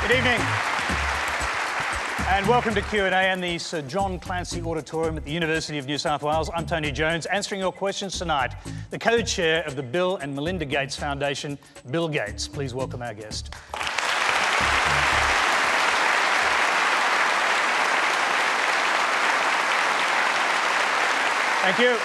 Good evening. And welcome to Q&A in the Sir John Clancy Auditorium at the University of New South Wales. I'm Tony Jones, answering your questions tonight. The co-chair of the Bill and Melinda Gates Foundation, Bill Gates. Please welcome our guest. Thank you.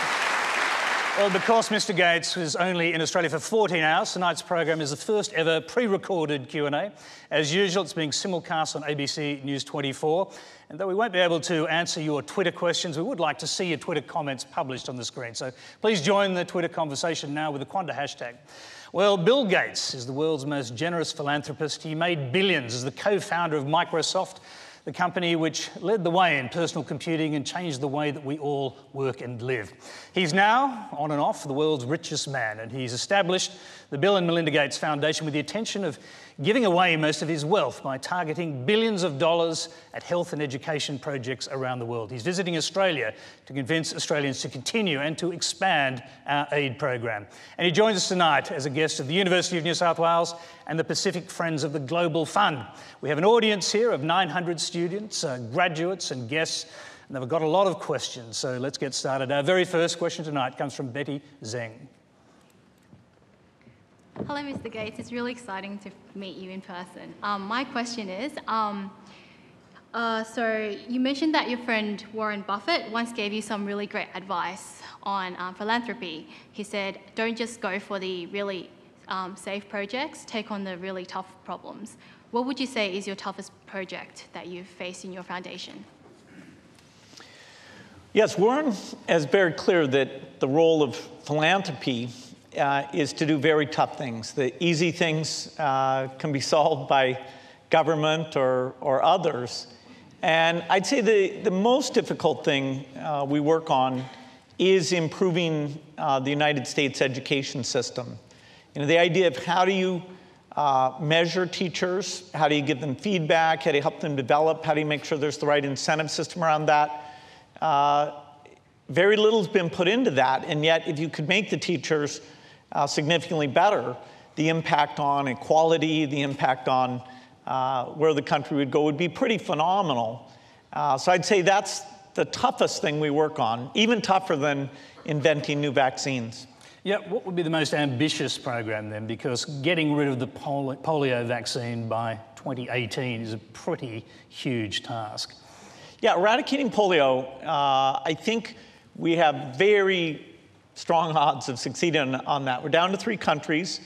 Well, because Mr Gates was only in Australia for 14 hours, tonight's program is the first ever pre-recorded Q&A. As usual, it's being simulcast on ABC News 24. And though we won't be able to answer your Twitter questions, we would like to see your Twitter comments published on the screen. So please join the Twitter conversation now with the Quanda hashtag. Well, Bill Gates is the world's most generous philanthropist. He made billions as the co-founder of Microsoft, the company which led the way in personal computing and changed the way that we all work and live. He's now, on and off, the world's richest man, and he's established the Bill and Melinda Gates Foundation with the intention of giving away most of his wealth by targeting billions of dollars at health and education projects around the world. He's visiting Australia to convince Australians to continue and to expand our aid program. And he joins us tonight as a guest of the University of New South Wales and the Pacific Friends of the Global Fund. We have an audience here of 900 students, graduates and guests, and they've got a lot of questions, so let's get started. Our very first question tonight comes from Betty Zeng. Hello, Mr. Gates. It's really exciting to meet you in person. My question is, so you mentioned that your friend Warren Buffett once gave you some really great advice on philanthropy. He said, don't just go for the really safe projects, take on the really tough problems. What would you say is your toughest project that you've faced in your foundation? Yes, Warren is very clear that the role of philanthropy is to do very tough things. The easy things can be solved by government or others. And I'd say the most difficult thing we work on is improving the United States education system. You know, the idea of how do you measure teachers, how do you give them feedback, how do you help them develop, how do you make sure there's the right incentive system around that. Very little's been put into that, and yet if you could make the teachers significantly better, the impact on equality, the impact on where the country would go would be pretty phenomenal. So I'd say that's the toughest thing we work on, even tougher than inventing new vaccines. Yeah, what would be the most ambitious program then? Because getting rid of the polio vaccine by 2018 is a pretty huge task. Yeah, eradicating polio, I think we have very strong odds of succeeding on that. We're down to 3 countries.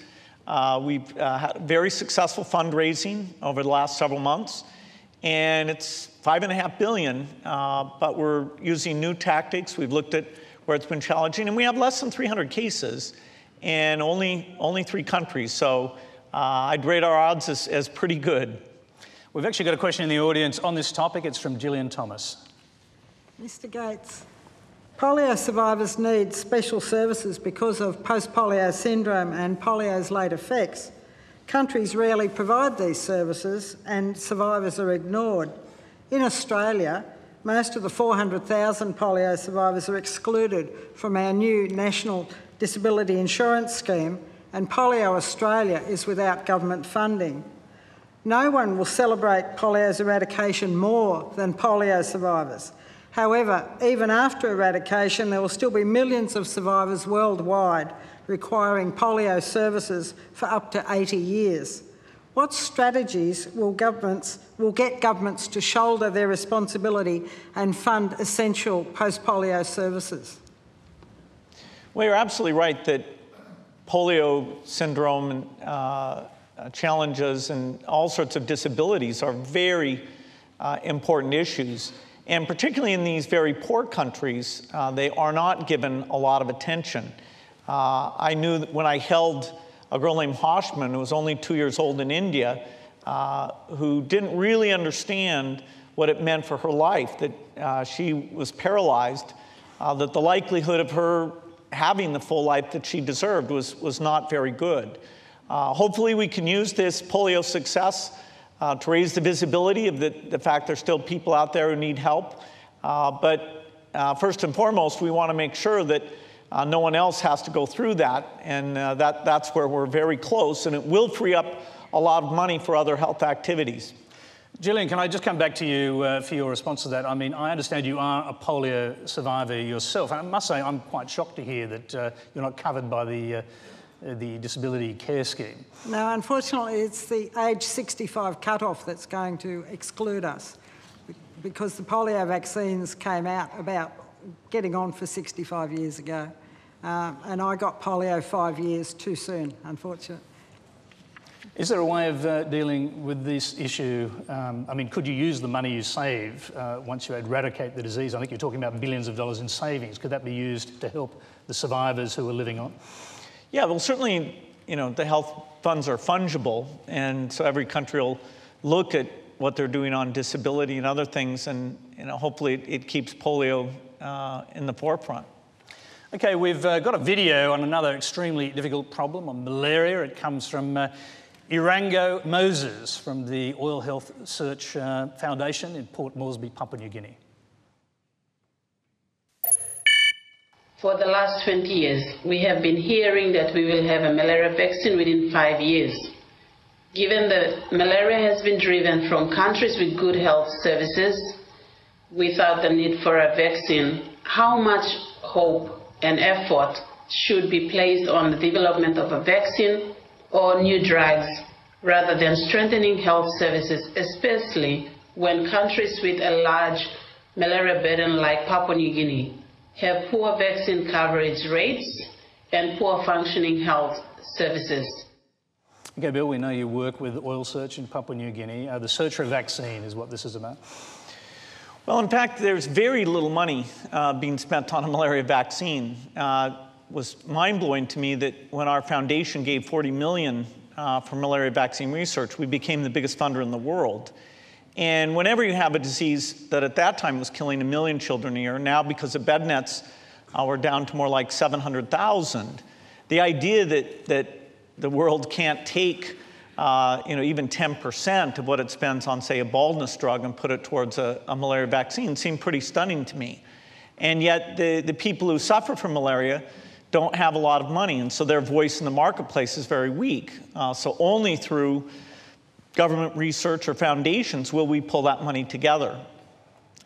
We've had very successful fundraising over the last several months, and it's $5.5 billion, but we're using new tactics. We've looked at where it's been challenging, and we have less than 300 cases and only 3 countries. So I'd rate our odds as pretty good. We've actually got a question in the audience on this topic. It's from Gillian Thomas. Mr. Gates, polio survivors need special services because of post-polio syndrome and polio's late effects. Countries rarely provide these services and survivors are ignored. In Australia, most of the 400,000 polio survivors are excluded from our new National Disability Insurance Scheme, and Polio Australia is without government funding. No one will celebrate polio's eradication more than polio survivors. However, even after eradication, there will still be millions of survivors worldwide requiring polio services for up to 80 years. What strategies will get governments to shoulder their responsibility and fund essential post-polio services? Well, you're absolutely right that polio syndrome and challenges and all sorts of disabilities are very important issues. And particularly in these very poor countries, they are not given a lot of attention. I knew that when I held a girl named Hoshman, who was only 2 years old in India, who didn't really understand what it meant for her life, that she was paralyzed, that the likelihood of her having the full life that she deserved was not very good. Hopefully we can use this polio success to raise the visibility of the fact there's still people out there who need help. But first and foremost, we want to make sure that no one else has to go through that, and that's where we're very close, and it will free up a lot of money for other health activities. Gillian, can I just come back to you for your response to that? I mean, I understand you are a polio survivor yourself. And I must say I'm quite shocked to hear that you're not covered by the disability care scheme. No, unfortunately, it's the age 65 cut-off that's going to exclude us, because the polio vaccines came out about getting on for 65 years ago. And I got polio 5 years too soon, unfortunately. Is there a way of dealing with this issue? I mean, could you use the money you save once you eradicate the disease? I think you're talking about billions of dollars in savings. Could that be used to help the survivors who are living on? Yeah, well, certainly, you know, the health funds are fungible, and so every country will look at what they're doing on disability and other things, and you know, hopefully it keeps polio in the forefront. Okay, we've got a video on another extremely difficult problem, on malaria. It comes from Irango Moses from the Oil Health Research Foundation in Port Moresby, Papua New Guinea. For the last 20 years, we have been hearing that we will have a malaria vaccine within 5 years. Given that malaria has been driven from countries with good health services without the need for a vaccine, how much hope and effort should be placed on the development of a vaccine or new drugs rather than strengthening health services, especially when countries with a large malaria burden like Papua New Guinea have poor vaccine coverage rates and poor functioning health services? Okay, Bill, we know you work with Oil Search in Papua New Guinea. The search for a vaccine is what this is about. Well, in fact, there's very little money being spent on a malaria vaccine. It was mind-blowing to me that when our foundation gave $40 million for malaria vaccine research, we became the biggest funder in the world. And whenever you have a disease that at that time was killing 1 million children a year, now because of bed nets, we're down to more like 700,000. The idea that the world can't take even 10% of what it spends on, say, a baldness drug and put it towards a malaria vaccine seemed pretty stunning to me. And yet the people who suffer from malaria don't have a lot of money, and so their voice in the marketplace is very weak. So only through government research or foundations will we pull that money together.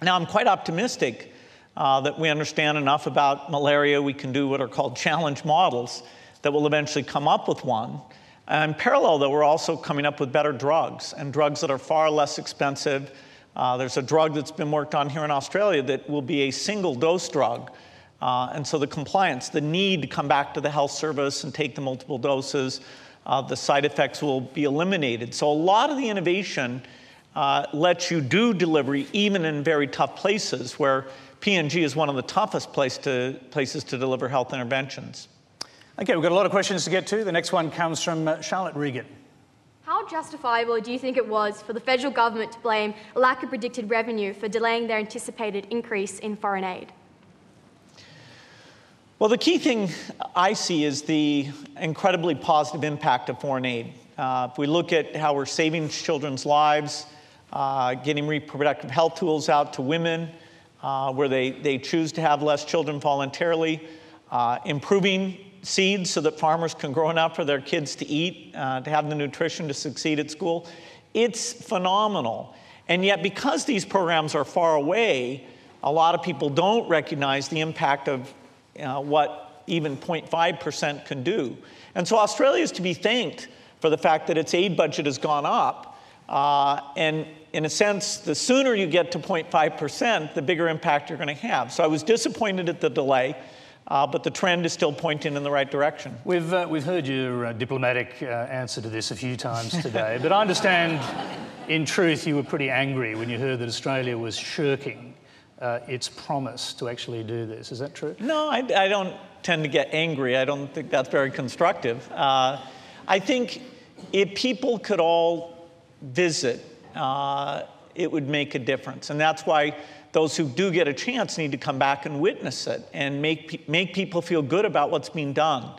Now, I'm quite optimistic that we understand enough about malaria. We can do what are called challenge models that will eventually come up with one. And in parallel, though, we're also coming up with better drugs, and drugs that are far less expensive. There's a drug that's been worked on here in Australia that will be a single-dose drug. And so the compliance, the need to come back to the health service and take the multiple doses, the side effects will be eliminated. So a lot of the innovation lets you do delivery even in very tough places, where PNG is one of the toughest places to deliver health interventions. Okay, we've got a lot of questions to get to. The next one comes from Charlotte Regan. How justifiable do you think it was for the federal government to blame a lack of predicted revenue for delaying their anticipated increase in foreign aid? Well, the key thing I see is the incredibly positive impact of foreign aid. If we look at how we're saving children's lives, getting reproductive health tools out to women where they choose to have less children voluntarily, improving seeds so that farmers can grow enough for their kids to eat, to have the nutrition to succeed at school, it's phenomenal. And yet, because these programs are far away, a lot of people don't recognize the impact of what even 0.5% can do. And so Australia is to be thanked for the fact that its aid budget has gone up. And in a sense, the sooner you get to 0.5%, the bigger impact you're going to have. So I was disappointed at the delay, but the trend is still pointing in the right direction. We've heard your diplomatic answer to this a few times today, but I understand, in truth, you were pretty angry when you heard that Australia was shirking its promise to actually do this. Is that true? No, I don't tend to get angry. I don't think that's very constructive. I think if people could all visit, it would make a difference. And that's why those who do get a chance need to come back and witness it and make people feel good about what's being done.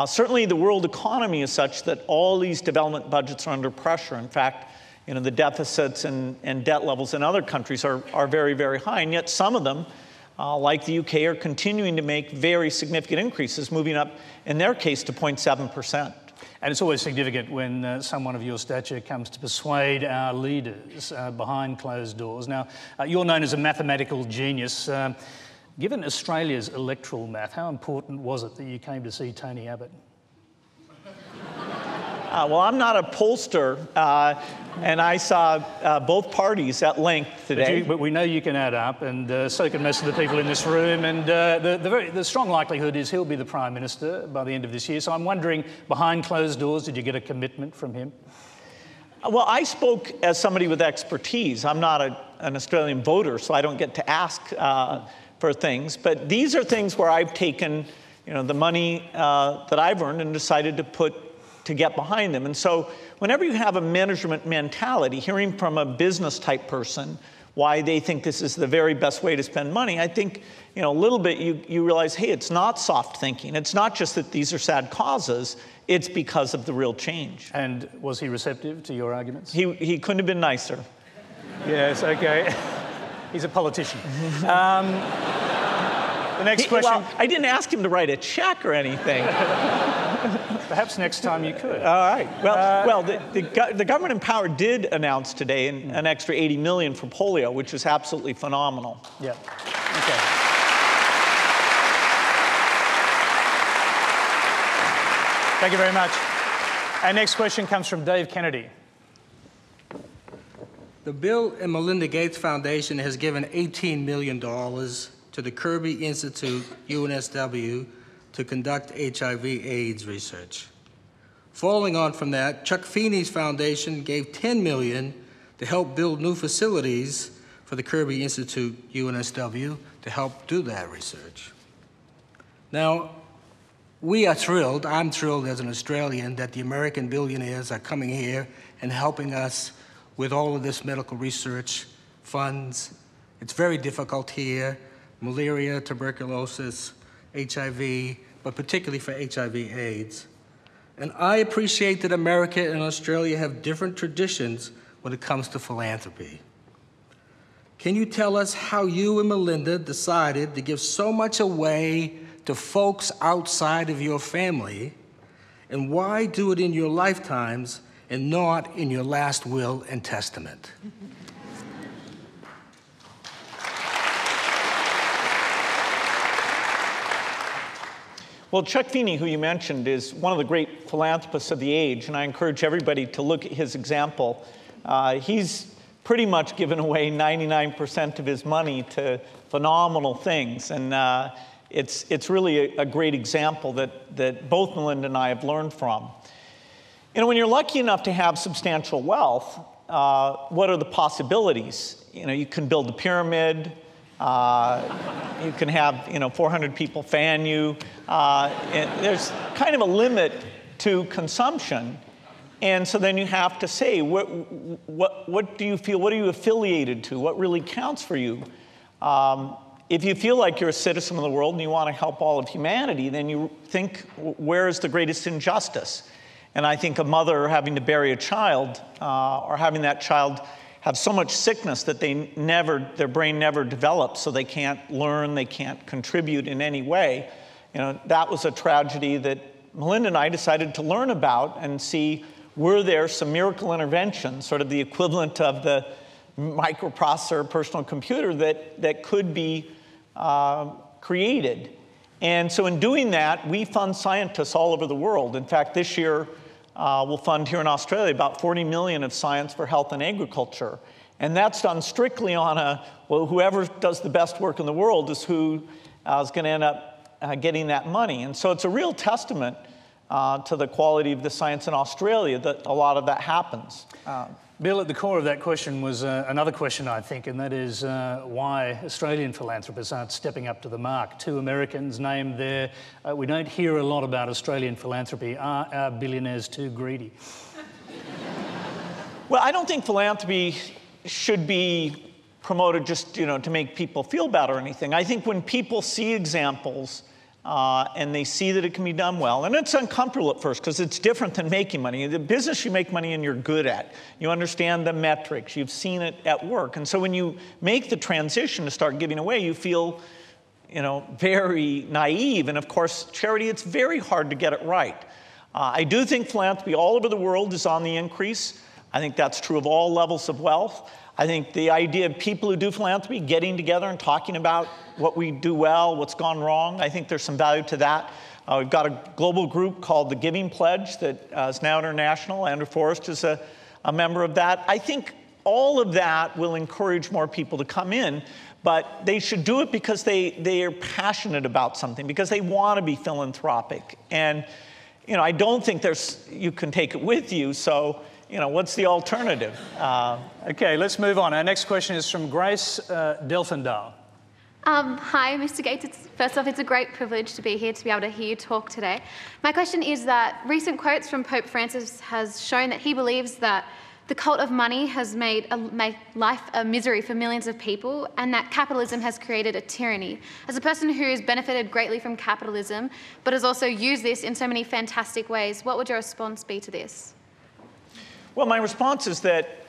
Certainly the world economy is such that all these development budgets are under pressure. In fact, the deficits and debt levels in other countries are very, very high, and yet some of them, like the UK, are continuing to make very significant increases, moving up, in their case, to 0.7%. And it's always significant when someone of your stature comes to persuade our leaders behind closed doors. Now, you're known as a mathematical genius. Given Australia's electoral math, how important was it that you came to see Tony Abbott? Well, I'm not a pollster, and I saw both parties at length today. But we know you can add up, and so can most of the people in this room. And the strong likelihood is he'll be the Prime Minister by the end of this year. So I'm wondering, behind closed doors, did you get a commitment from him? Well, I spoke as somebody with expertise. I'm not an Australian voter, so I don't get to ask for things. But these are things where I've taken, the money that I've earned and decided to get behind them. And so whenever you have a management mentality, hearing from a business type person why they think this is the very best way to spend money, I think, a little bit you realize, hey, it's not soft thinking. It's not just that these are sad causes, it's because of the real change. And was he receptive to your arguments? He couldn't have been nicer. Yes, okay. He's a politician. The next question. Well, I didn't ask him to write a check or anything. Perhaps next time you could. All right. Well, the government in power did announce today an extra $80 million for polio, which is absolutely phenomenal. Yeah. Okay. Thank you very much. Our next question comes from Dave Kennedy. The Bill and Melinda Gates Foundation has given $18 million to the Kirby Institute, UNSW, to conduct HIV/AIDS research. Following on from that, Chuck Feeney's foundation gave $10 million to help build new facilities for the Kirby Institute, UNSW, to help do that research. Now, we are thrilled, I'm thrilled as an Australian, that the American billionaires are coming here and helping us with all of this medical research funds. It's very difficult here. Malaria, tuberculosis, HIV, but particularly for HIV/AIDS. And I appreciate that America and Australia have different traditions when it comes to philanthropy. Can you tell us how you and Melinda decided to give so much away to folks outside of your family, and why do it in your lifetimes and not in your last will and testament? Well, Chuck Feeney, who you mentioned, is one of the great philanthropists of the age, and I encourage everybody to look at his example. He's pretty much given away 99% of his money to phenomenal things, and it's really a great example that both Melinda and I have learned from. When you're lucky enough to have substantial wealth, what are the possibilities? You can build a pyramid. You can have 400 people fan you. There's kind of a limit to consumption, and so then you have to say, what do you feel? What are you affiliated to? What really counts for you? If you feel like you're a citizen of the world and you want to help all of humanity, then you think, where is the greatest injustice? And I think a mother having to bury a child, or having that child have so much sickness that their brain never develops, so they can't learn, they can't contribute in any way. That was a tragedy that Melinda and I decided to learn about and see, were there some miracle interventions, sort of the equivalent of the microprocessor personal computer that could be created. And so in doing that, we fund scientists all over the world. In fact, this year, we'll fund here in Australia about $40 million of science for health and agriculture. And that's done strictly on whoever does the best work in the world is who is going to end up getting that money. And so it's a real testament to the quality of the science in Australia that a lot of that happens. Bill, at the core of that question was another question, I think, and that is why Australian philanthropists aren't stepping up to the mark. 2 Americans named there. We don't hear a lot about Australian philanthropy. Are our billionaires too greedy? Well, I don't think philanthropy should be promoted just to make people feel bad or anything. I think when people see examples and they see that it can be done well. And it's uncomfortable at first because it's different than making money. The business you make money in, you're good at. You understand the metrics. You've seen it at work. And so when you make the transition to start giving away, you feel, very naive. And of course, charity, it's very hard to get it right. I do think philanthropy all over the world is on the increase. I think that's true of all levels of wealth. I think the idea of people who do philanthropy getting together and talking about what we do well, what's gone wrong, I think there's some value to that. We've got a global group called the Giving Pledge that is now international. Andrew Forrest is a member of that. I think all of that will encourage more people to come in, but they should do it because they are passionate about something, because they want to be philanthropic. And I don't think you can take it with you, so what's the alternative? Okay, let's move on. Our next question is from Grace Delfendale. Hi, Mr. Gates. First off, it's a great privilege to be here, to be able to hear you talk today. My question is that recent quotes from Pope Francis has shown that he believes that the cult of money has made life a misery for millions of people, and that capitalism has created a tyranny. As a person who has benefited greatly from capitalism, but has also used this in so many fantastic ways, what would your response be to this? Well, my response is that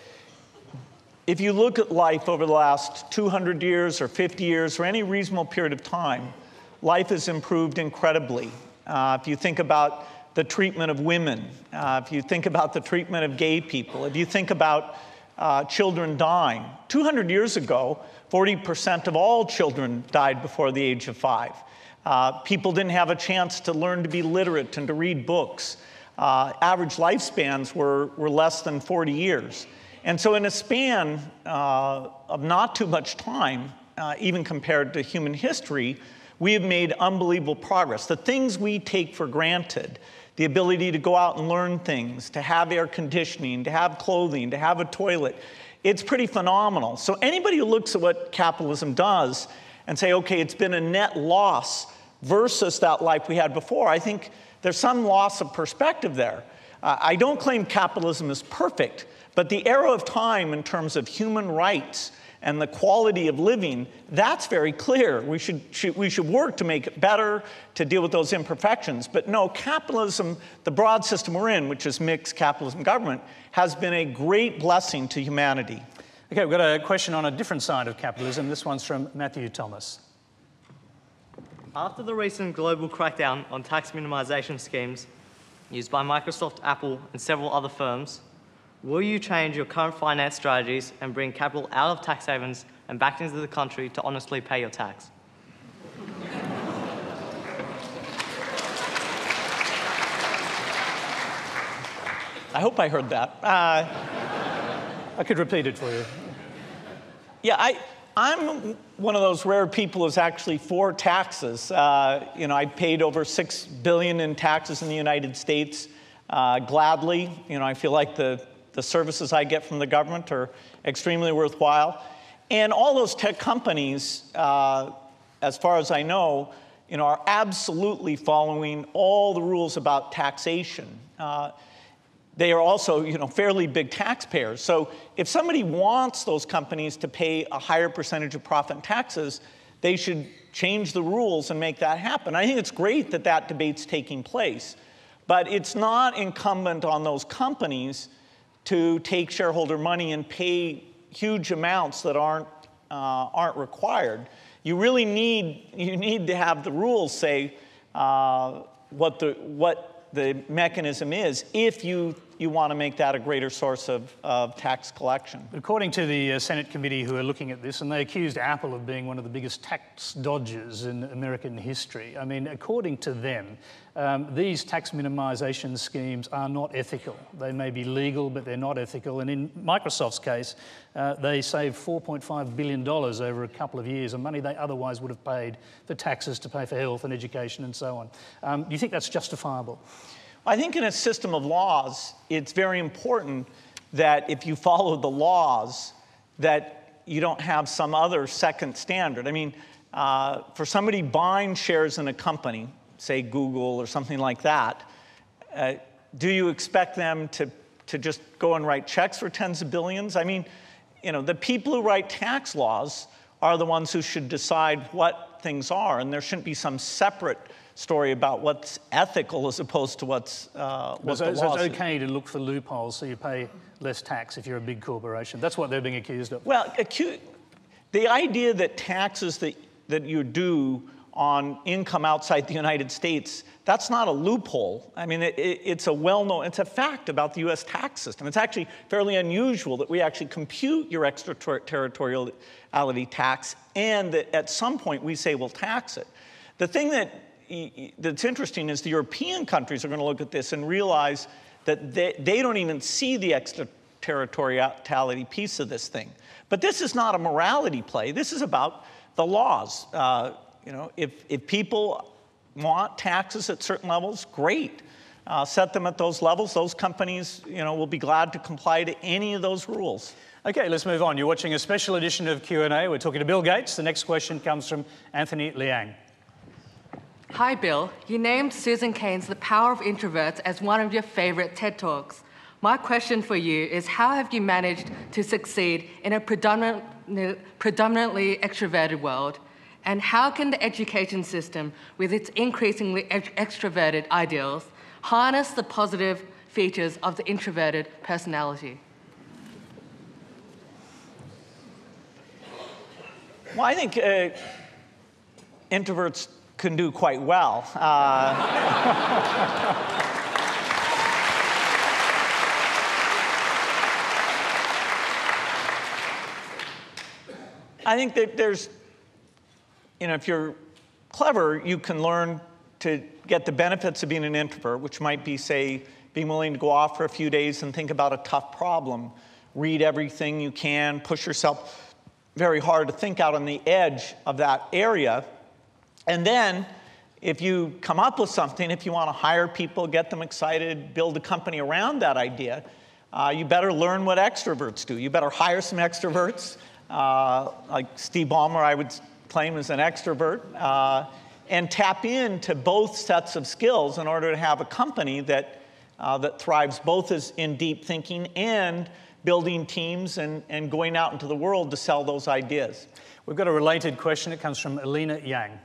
if you look at life over the last 200 years or 50 years or any reasonable period of time, life has improved incredibly. If you think about the treatment of women, if you think about the treatment of gay people, if you think about children dying, 200 years ago, 40% of all children died before the age of 5. People didn't have a chance to learn to be literate and to read books. Average lifespans were less than 40 years. And so in a span of not too much time, even compared to human history, we have made unbelievable progress. The things we take for granted, the ability to go out and learn things, to have air conditioning, to have clothing, to have a toilet, it's pretty phenomenal. So anybody who looks at what capitalism does and say, okay, it's been a net loss versus that life we had before, I think there's some loss of perspective there. I don't claim capitalism is perfect, but the era of time in terms of human rights and the quality of living, that's very clear. We should work to make it better, to deal with those imperfections. But no, capitalism, the broad system we're in, which is mixed capitalism government, has been a great blessing to humanity. Okay, we've got a question on a different side of capitalism. This one's from Matthew Thomas. After the recent global crackdown on tax minimization schemes used by Microsoft, Apple, and several other firms, will you change your current finance strategies and bring capital out of tax havens and back into the country to honestly pay your tax? I hope I heard that. I could repeat it for you. Yeah, I'm one of those rare people who's actually for taxes. I paid over $6 billion in taxes in the United States gladly. I feel like the services I get from the government are extremely worthwhile. And all those tech companies, as far as I know, are absolutely following all the rules about taxation. They are also, fairly big taxpayers. So if somebody wants those companies to pay a higher percentage of profit in taxes, they should change the rules and make that happen. I think it's great that that debate's taking place, but it's not incumbent on those companies to take shareholder money and pay huge amounts that aren't required. You really need to have the rules say what the mechanism is if you want to make that a greater source of tax collection. According to the Senate committee who are looking at this, and they accused Apple of being one of the biggest tax dodgers in American history. I mean, according to them, these tax minimization schemes are not ethical. They may be legal, but they're not ethical. And in Microsoft's case, they saved $4.5 billion over a couple of years of money they otherwise would have paid for taxes to pay for health and education and so on. Do you think that's justifiable? I think in a system of laws, it's very important that if you follow the laws, that you don't have some other second standard. I mean, for somebody buying shares in a company, say Google or something like that, do you expect them to just go and write checks for tens of billions? I mean, the people who write tax laws are the ones who should decide what things are, and there shouldn't be some separate story about what's ethical as opposed to what's the law. So it's okay to look for loopholes so you pay less tax if you're a big corporation. That's what they're being accused of. Well, the idea that taxes that you do on income outside the United States, that's not a loophole. I mean, it's a well-known, it's a fact about the US tax system. It's actually fairly unusual that we actually compute your extraterritoriality tax and that at some point we say we'll tax it. The thing that's interesting is the European countries are going to look at this and realize that they don't even see the extraterritoriality piece of this thing. But this is not a morality play. This is about the laws. You know, if people want taxes at certain levels, great. Set them at those levels. Those companies, you know, will be glad to comply to any of those rules. Okay, let's move on. You're watching a special edition of Q&A. We're talking to Bill Gates. The next question comes from Anthony Liang. Hi, Bill. You named Susan Cain's The Power of Introverts as one of your favorite TED Talks. My question for you is, how have you managed to succeed in a predominantly extroverted world? And how can the education system, with its increasingly extroverted ideals, harness the positive features of the introverted personality? Well, I think introverts can do quite well. I think that there's, you know, if you're clever, you can learn to get the benefits of being an introvert, which might be, say, being willing to go off for a few days and think about a tough problem, read everything you can, push yourself very hard to think out on the edge of that area. And then, if you come up with something, if you want to hire people, get them excited, build a company around that idea, you better learn what extroverts do. You better hire some extroverts. Like Steve Ballmer, I would claim is an extrovert, and tap into both sets of skills in order to have a company that thrives both as in deep thinking and building teams and going out into the world to sell those ideas. We've got a related question. It comes from Alina Yang.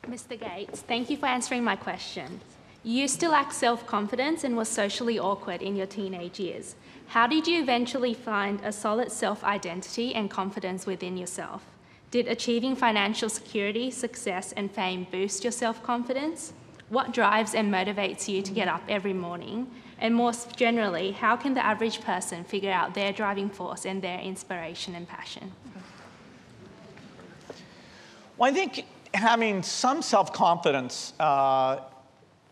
Mr. Gates, thank you for answering my question. You used to lack self-confidence and were socially awkward in your teenage years. How did you eventually find a solid self-identity and confidence within yourself? Did achieving financial security, success, and fame boost your self-confidence? What drives and motivates you to get up every morning? And more generally, how can the average person figure out their driving force and their inspiration and passion? Well, I think having some self-confidence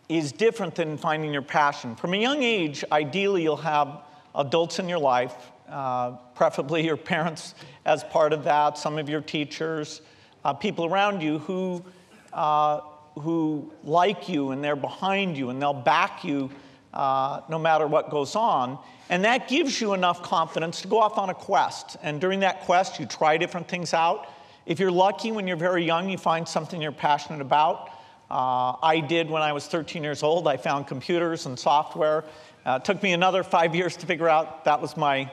is different than finding your passion. From a young age, ideally, you'll have adults in your life, preferably your parents as part of that, some of your teachers, people around you who like you and they're behind you and they'll back you no matter what goes on. And that gives you enough confidence to go off on a quest. And during that quest, you try different things out. If you're lucky when you're very young, you find something you're passionate about. I did when I was 13 years old. I found computers and software. It took me another 5 years to figure out that was my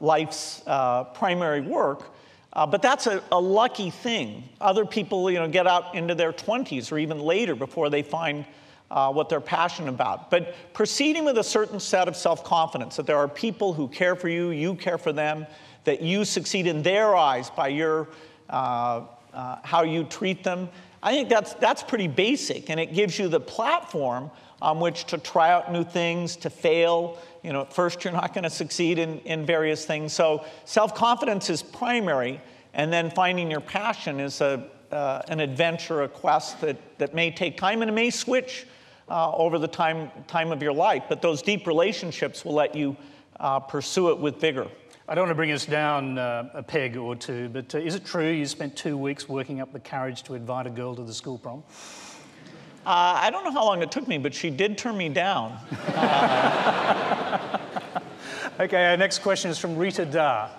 life's primary work. But that's a lucky thing. Other people, you know, get out into their 20s or even later before they find what they're passionate about. But proceeding with a certain set of self-confidence, that there are people who care for you, you care for them, that you succeed in their eyes by your how you treat them. I think that's pretty basic, and it gives you the platform on which to try out new things, to fail. You know, at first you're not going to succeed in various things. So self-confidence is primary, and then finding your passion is an adventure, a quest that may take time, and it may switch over the time of your life. But those deep relationships will let you pursue it with vigor. I don't want to bring us down a peg or two, but is it true you spent 2 weeks working up the courage to invite a girl to the school prom? I don't know how long it took me, but she did turn me down. Okay, our next question is from Rita Dar.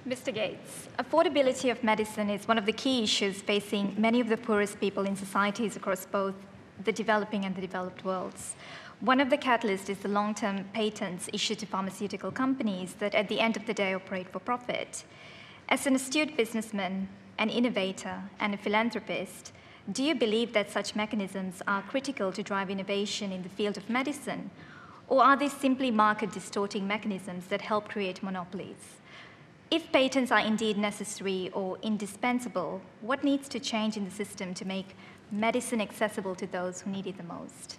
Mr. Gates, affordability of medicine is one of the key issues facing many of the poorest people in societies across both the developing and the developed worlds. One of the catalysts is the long-term patents issued to pharmaceutical companies that at the end of the day operate for profit. As an astute businessman, an innovator, and a philanthropist, do you believe that such mechanisms are critical to drive innovation in the field of medicine? Or are they simply market-distorting mechanisms that help create monopolies? If patents are indeed necessary or indispensable, what needs to change in the system to make medicine accessible to those who need it the most?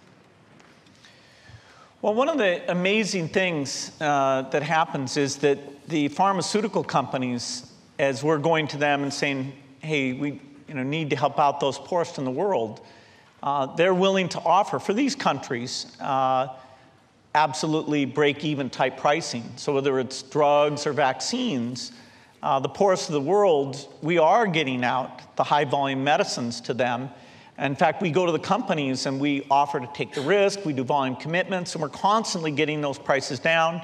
Well, one of the amazing things that happens is that the pharmaceutical companies, as we're going to them and saying, hey, we need to help out those poorest in the world, they're willing to offer, for these countries, absolutely break-even type pricing. So whether it's drugs or vaccines, the poorest of the world, we are getting out the high-volume medicines to them. In fact, we go to the companies and we offer to take the risk, we do volume commitments, and we're constantly getting those prices down.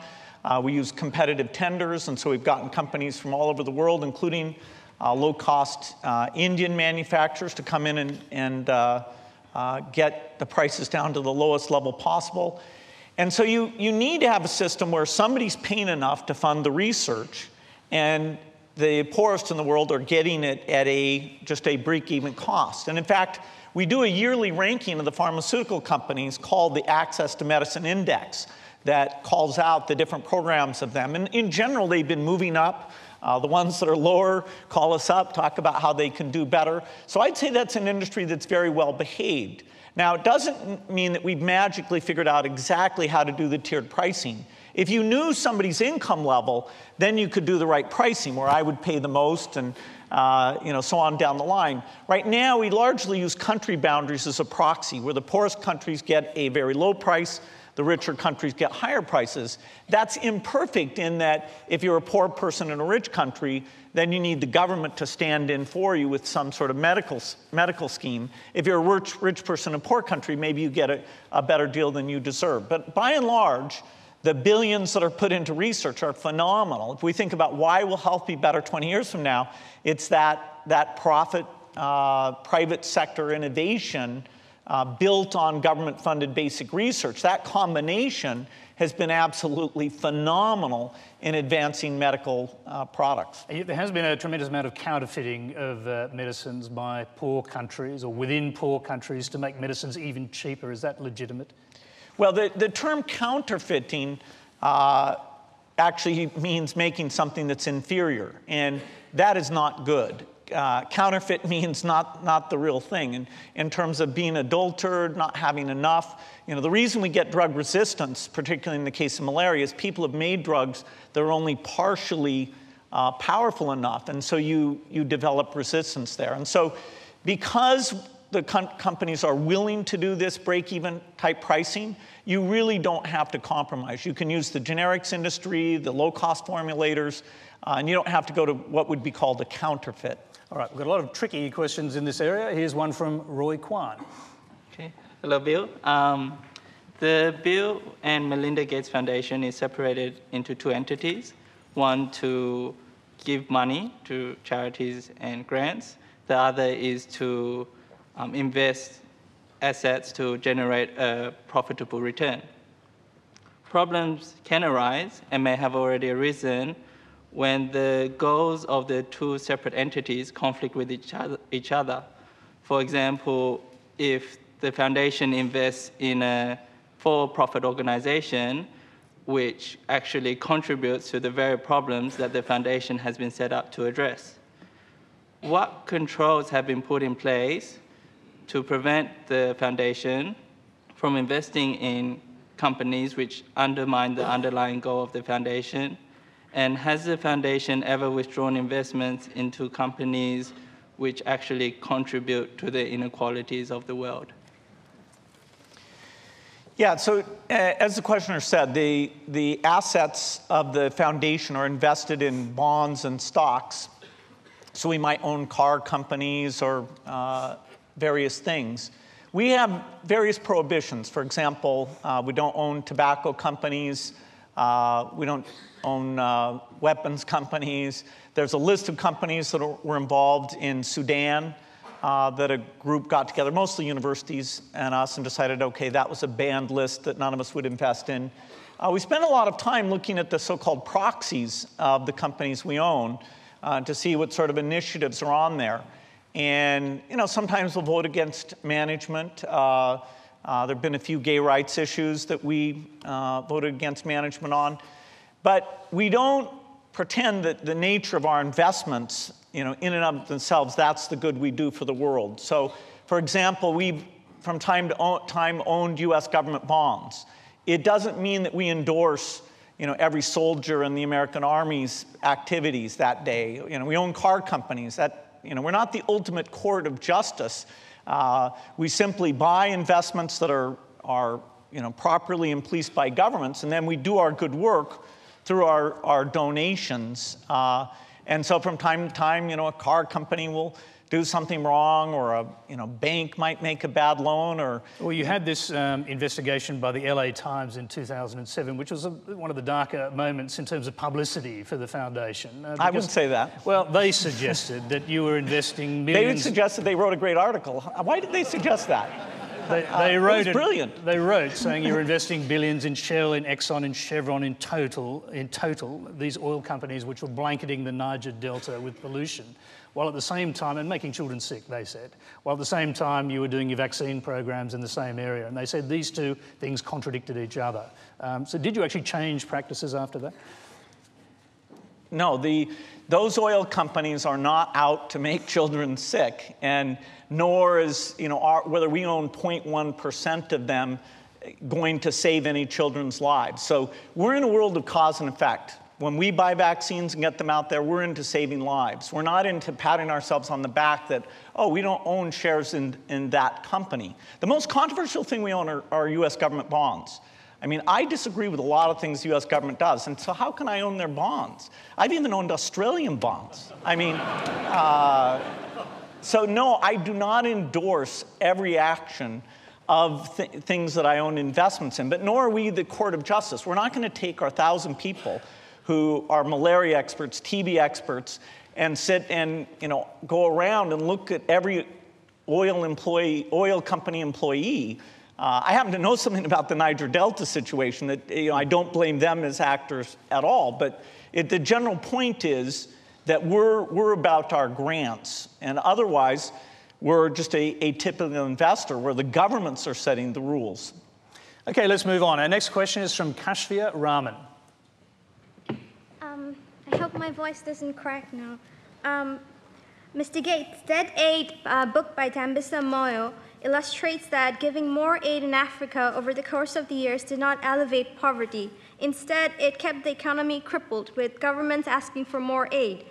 We use competitive tenders, and so we've gotten companies from all over the world, including low-cost Indian manufacturers, to come in and get the prices down to the lowest level possible. And so you need to have a system where somebody's paying enough to fund the research, and the poorest in the world are getting it at just a break-even cost. And in fact, we do a yearly ranking of the pharmaceutical companies called the Access to Medicine Index that calls out the different programs of them. And in general, they've been moving up. The ones that are lower call us up, talk about how they can do better. So I'd say that's an industry that's very well behaved. Now, it doesn't mean that we've magically figured out exactly how to do the tiered pricing. If you knew somebody's income level, then you could do the right pricing, where I would pay the most and so on down the line. Right now, we largely use country boundaries as a proxy, where the poorest countries get a very low price, the richer countries get higher prices. That's imperfect in that if you're a poor person in a rich country, then you need the government to stand in for you with some sort of medical scheme. If you're a rich person in a poor country, maybe you get a better deal than you deserve. But by and large, the billions that are put into research are phenomenal. If we think about why will health be better 20 years from now, it's that profit, private sector innovation built on government-funded basic research. That combination has been absolutely phenomenal in advancing medical products. There has been a tremendous amount of counterfeiting of medicines by poor countries or within poor countries to make medicines even cheaper. Is that legitimate? Well, the term counterfeiting actually means making something that's inferior, and that is not good. Counterfeit means not the real thing. And in terms of being adulterated, not having enough, the reason we get drug resistance, particularly in the case of malaria, is people have made drugs that are only partially powerful enough, and so you develop resistance there. And so because the companies are willing to do this break-even type pricing, you really don't have to compromise. You can use the generics industry, the low-cost formulators, and you don't have to go to what would be called a counterfeit. All right, we've got a lot of tricky questions in this area. Here's one from Roy Kwan. Okay. Hello, Bill. The Bill and Melinda Gates Foundation is separated into two entities. One to give money to charities and grants. The other is to invest assets to generate a profitable return. Problems can arise and may have already arisen when the goals of the two separate entities conflict with each other. For example, if the foundation invests in a for-profit organization which actually contributes to the very problems that the foundation has been set up to address. What controls have been put in place to prevent the foundation from investing in companies which undermine the underlying goal of the foundation? And has the foundation ever withdrawn investments into companies which actually contribute to the inequalities of the world? Yeah, so as the questioner said, the assets of the foundation are invested in bonds and stocks. So we might own car companies or various things. We have various prohibitions. For example, we don't own tobacco companies. We don't own weapons companies. There's a list of companies that were involved in Sudan that a group got together, mostly universities and us, and decided, okay, that was a banned list that none of us would invest in. We spent a lot of time looking at the so-called proxies of the companies we own to see what sort of initiatives are on there. And sometimes we'll vote against management. There have been a few gay rights issues that we voted against management on. But we don't pretend that the nature of our investments, in and of themselves, that's the good we do for the world. So, for example, we've from time to time owned U.S. government bonds. It doesn't mean that we endorse, every soldier in the American Army's activities that day. We own car companies. That, we're not the ultimate court of justice. We simply buy investments that are properly and policed by governments, and then we do our good work through our donations. And so from time to time, a car company will do something wrong, or a bank might make a bad loan, or... Well, you had this investigation by the LA Times in 2007, which was one of the darker moments in terms of publicity for the foundation. I wouldn't say that. Well, they suggested that you were investing millions... They suggested they wrote a great article. Why did they suggest that? They wrote it was brilliant. They wrote saying you're investing billions in Shell, in Exxon, in Chevron, in total, these oil companies which were blanketing the Niger Delta with pollution, while at the same time, and making children sick, they said, while at the same time you were doing your vaccine programs in the same area. And they said these two things contradicted each other. So did you actually change practices after that? No, those oil companies are not out to make children sick, and nor is, whether we own 0.1% of them going to save any children's lives. So we're in a world of cause and effect. When we buy vaccines and get them out there, we're into saving lives. We're not into patting ourselves on the back that, oh, we don't own shares in that company. The most controversial thing we own are U.S. government bonds. I mean, I disagree with a lot of things the U.S. government does, and so how can I own their bonds? I've even owned Australian bonds. I mean, so no, I do not endorse every action of things that I own investments in, but nor are we the court of justice. We're not going to take our 1,000 people who are malaria experts, TB experts, and sit and go around and look at every oil company employee. I happen to know something about the Niger Delta situation that I don't blame them as actors at all, but the general point is that we're about our grants, and otherwise we're just a typical investor where the governments are setting the rules. Okay, let's move on. Our next question is from Kashfia Rahman. I hope my voice doesn't crack now. Mr. Gates, Dead Aid, book by Tambisa Moyo, illustrates that giving more aid in Africa over the course of the years did not elevate poverty. Instead, it kept the economy crippled, with governments asking for more aid.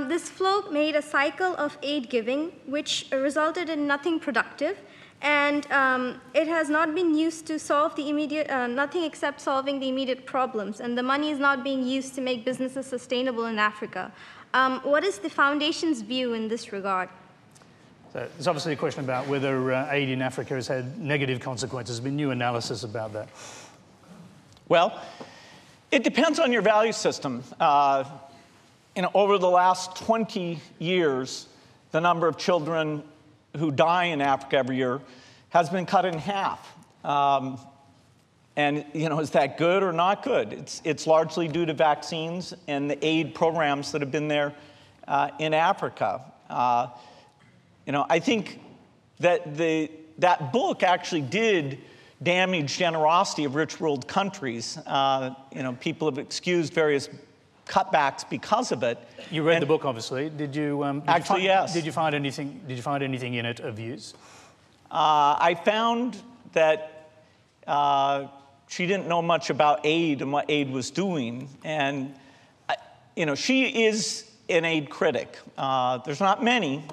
This flow made a cycle of aid giving, which resulted in nothing productive, and it has not been used to solve the immediate, nothing except solving the immediate problems, and the money is not being used to make businesses sustainable in Africa. What is the Foundation's view in this regard? So there's obviously a question about whether aid in Africa has had negative consequences. There's been new analysis about that. Well, it depends on your value system. Over the last 20 years, the number of children who die in Africa every year has been cut in half. And is that good or not good? It's largely due to vaccines and the aid programs that have been there in Africa. I think that that book actually did damage generosity of rich world countries. People have excused various cutbacks because of it. You read the book, obviously. Did you? Yes. Did you find anything? Did you find anything in it of use? I found that she didn't know much about aid and what aid was doing, and she is an aid critic. There's not many,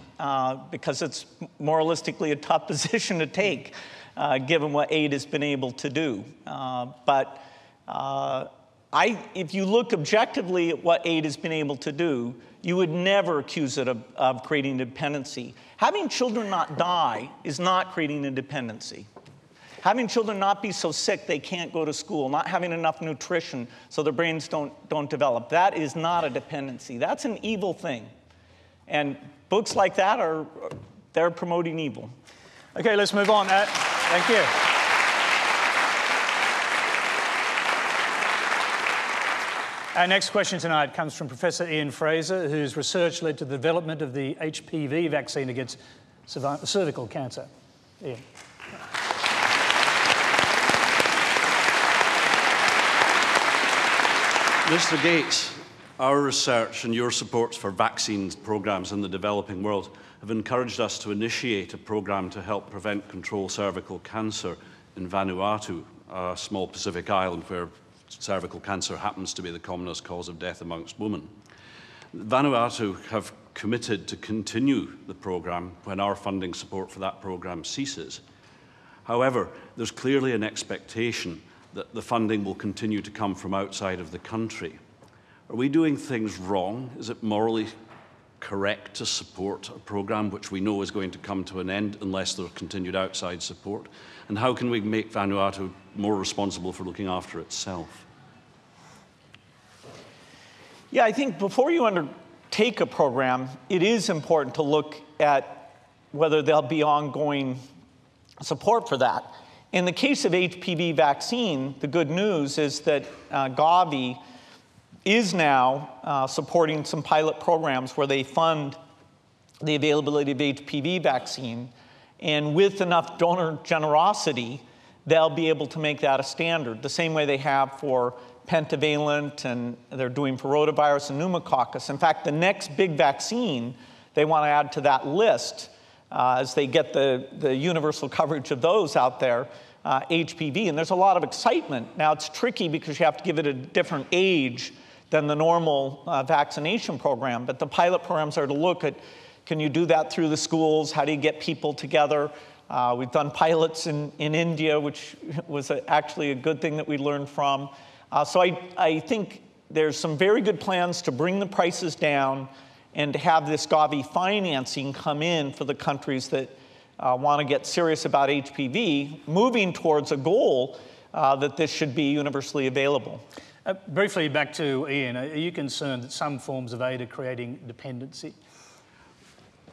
because it's moralistically a tough position to take, given what aid has been able to do. But if you look objectively at what aid has been able to do, you would never accuse it of creating dependency. Having children not die is not creating a dependency. Having children not be so sick they can't go to school, not having enough nutrition so their brains don't develop, that is not a dependency. That's an evil thing. And books like that they're promoting evil. Okay, let's move on. Thank you. Our next question tonight comes from Professor Ian Fraser, whose research led to the development of the HPV vaccine against cervical cancer. Ian. Mr. Gates, Our research and your supports for vaccines programs in the developing world have encouraged us to initiate a program to help prevent control cervical cancer in Vanuatu, a small Pacific island where cervical cancer happens to be the commonest cause of death amongst women. Vanuatu have committed to continue the program when our funding support for that program ceases. However, there's clearly an expectation that the funding will continue to come from outside of the country. Are we doing things wrong? Is it morally correct to support a program which we know is going to come to an end unless there's continued outside support? And how can we make Vanuatu more responsible for looking after itself? Yeah, I think before you undertake a program, it is important to look at whether there'll be ongoing support for that. In the case of HPV vaccine, the good news is that Gavi is now supporting some pilot programs where they fund the availability of HPV vaccine. And with enough donor generosity, they'll be able to make that a standard, the same way they have for pentavalent, and they're doing for rotavirus and pneumococcus. In fact, the next big vaccine they want to add to that list as they get the universal coverage of those out there, HPV. And there's a lot of excitement. Now, it's tricky because you have to give it a different age than the normal vaccination program. But the pilot programs are to look at, can you do that through the schools? How do you get people together? We've done pilots in India, which was actually a good thing that we learned from. So I think there's some very good plans to bring the prices down and to have this Gavi financing come in for the countries that want to get serious about HPV, moving towards a goal that this should be universally available. Briefly back to Ian, are you concerned that some forms of aid are creating dependency?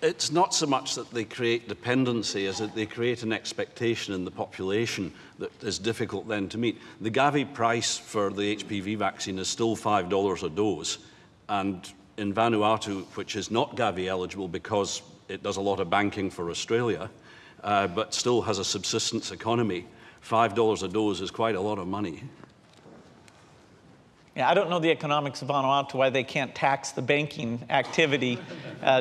It's not so much that they create dependency as that they create an expectation in the population that is difficult then to meet. The Gavi price for the HPV vaccine is still $5 a dose, and in Vanuatu, which is not Gavi eligible because it does a lot of banking for Australia, but still has a subsistence economy, $5 a dose is quite a lot of money. Yeah, I don't know the economics of Vanuatu, why they can't tax the banking activity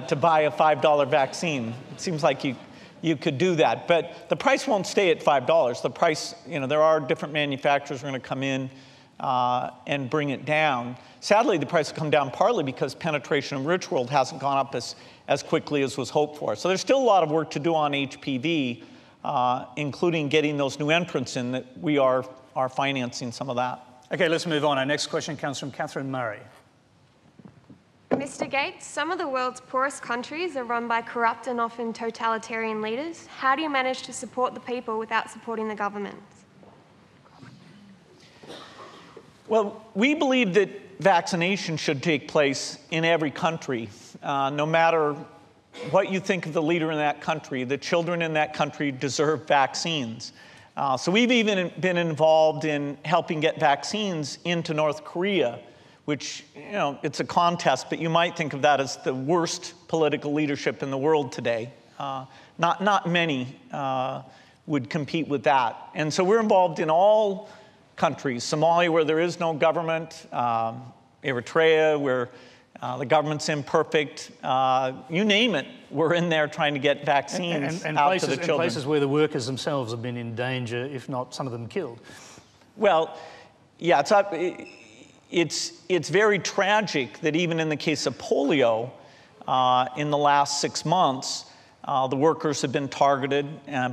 to buy a $5 vaccine. It seems like you could do that. But the price won't stay at $5. The price, there are different manufacturers who are going to come in and bring it down. Sadly, the price will come down partly because penetration in rich world hasn't gone up as quickly as was hoped for. So there's still a lot of work to do on HPV, including getting those new entrants in that we are financing some of that. Okay, let's move on. Our next question comes from Catherine Murray. Mr. Gates, some of the world's poorest countries are run by corrupt and often totalitarian leaders. How do you manage to support the people without supporting the government? Well, we believe that vaccination should take place in every country, no matter what you think of the leader in that country. The children in that country deserve vaccines. So we've even been involved in helping get vaccines into North Korea, which, it's a contest, but you might think of that as the worst political leadership in the world today. Not many would compete with that. And so we're involved in all countries. Somalia, where there is no government, Eritrea, where the government's imperfect, you name it, we're in there trying to get vaccines out to the children. And places where the workers themselves have been in danger, if not some of them killed. Well, yeah, it's very tragic that even in the case of polio, in the last 6 months, the workers have been targeted,